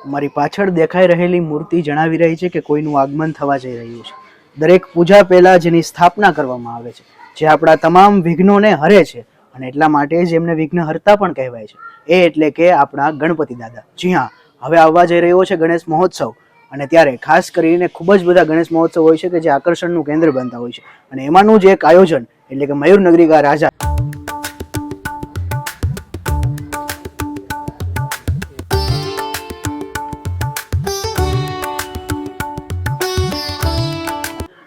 મારી પાછળ દેખાઈ રહેલી મૂર્તિ જણાવી રહી છે કે કોઈનું આગમન થવા જઈ રહ્યું છે. દરેક પૂજા પહેલા જેની સ્થાપના કરવામાં આવે છે, જે આપણા તમામ વિઘ્નોને હરે છે, અને એટલા માટે જ એમને વિઘ્નહર્તા પણ કહેવાય છે. એ એટલે કે આપણા ગણપતિ દાદા. જી હા, હવે આવવા જઈ રહ્યો છે ગણેશ મહોત્સવ, અને ત્યારે ખાસ કરીને ખૂબ જ બધા ગણેશ મહોત્સવ હોય છે કે જે આકર્ષણનું કેન્દ્ર બનતા હોય છે, અને એમાંનું જ એક આયોજન એટલે કે મયુરનગરી કા રાજા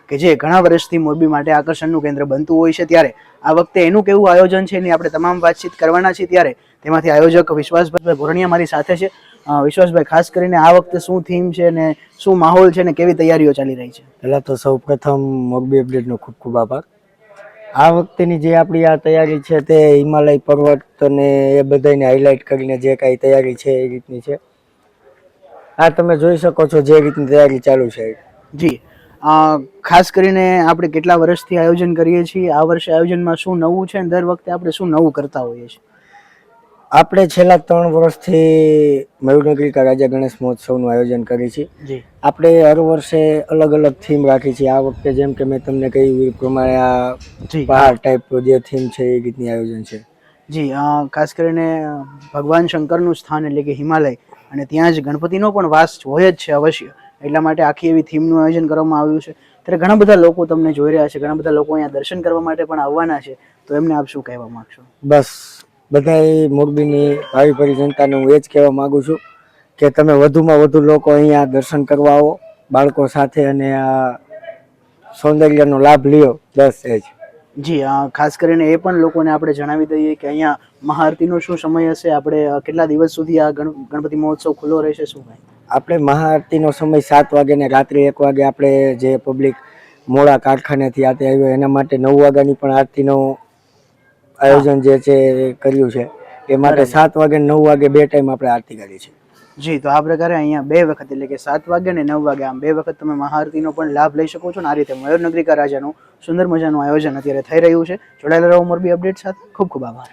કે જે ઘણા વર્ષથી મોરબી માટે આકર્ષણનું કેન્દ્ર બનતું હોય છે. ત્યારે આ વખતે એનું કેવું આયોજન છે એની આપણે તમામ વાતચીત કરવાના છીએ. ત્યારે તેમાંથી આયોજક વિશ્વાસભાઈ ભોરણિયા મારી સાથે છે. વિશ્વાસભાઈ, ખાસ કરીને આ વખતે શું થીમ છે ને શું માહોલ છે ને કેવી તૈયારીઓ ચાલી રહી છે? પહેલા તો સૌ પ્રથમ મોરબી અપડેટનો ખૂબ ખૂબ આભાર. આ વખતેની જે આપણી આ તૈયારી છે તે હિમાલય પર્વત અને એ બધાને હાઇલાઇટ કરીને જે કાંઈ તૈયારી છે એ રીતની છે. આ તમે જોઈ શકો છો જે રીતની તૈયારી ચાલુ છે. જી, ખાસ કરીને આપણે કેટલા વર્ષથી આયોજન કરીએ છીએ, આ વર્ષે આયોજનમાં શું નવું છે અને દર વખતે આપણે શું નવું કરતા હોઈએ છીએ? આપણે છેલ્લા 3 વર્ષથી મયુરનગરી કા રાજા ગણેશ મહોત્સવનું આયોજન કરીએ છીએ. આપણે હર વર્ષે અલગ અલગ થીમ રાખી છે. આ વખતે જેમ કે મેં તમને કહ્યું એ પ્રમાણે આ પહાડ ટાઈપ જે થીમ છે એ રીતની આયોજન છે. જી, ખાસ કરીને ભગવાન શંકરનું સ્થાન એટલે કે હિમાલય, અને ત્યાં જ ગણપતિનો પણ વાસ હોય જ છે અવશ્ય, એટલા માટે આખી એવી થીમનું આયોજન કરવામાં આવ્યું છે. ત્યારે ઘણા બધા લોકો તમને જોઈ રહ્યા છે, ઘણા બધા લોકો અહીંયા દર્શન કરવા માટે પણ આવવાના છે, તો એમને આપ શું કહેવા માંગશો? બસ બધા મોરબીની ભાવિ ભરી જનતાને હું એ જ કહેવા માંગુ છું કે તમે વધુમાં વધુ લોકો અહીંયા દર્શન કરવા આવો બાળકો સાથે, અને આ સૌંદર્યનો લાભ લ્યો. બસ એ જ. જી, ખાસ કરીને એ પણ લોકોને આપણે જણાવી દઈએ કે અહીંયા મહાઆરતીનો શું સમય હશે, આપણે કેટલા દિવસ સુધી આ ગણપતિ મહોત્સવ ખુલ્લો રહેશે, શું ભાઈ? આપણે મહાઆરતીનો સમય 7 વાગે ને રાત્રે 1 વાગે આપણે જે પબ્લિક મોડા કારખાનેથી આતે આવ્યો એના માટે 9 વાગ્યાની પણ આરતીનું આયોજન જે છે કર્યું છે. એ માટે 7 વાગે 9 વાગે 2 ટાઈમ આપણે આરતી કરી છે. જી, તો આ પ્રકારે અહીંયા 2 વખત એટલે કે 7 વાગે અને 9 વાગે આમ 2 વખત તમે મહાઆરતીનો પણ લાભ લઈ શકો છો. અને આ રીતે મયુરનગરી કા રાજાનું સુંદર મજાનું આયોજન અત્યારે થઈ રહ્યું છે. જોડાયેલા રહો મોરબી અપડેટ સાથે. ખૂબ ખૂબ આભાર.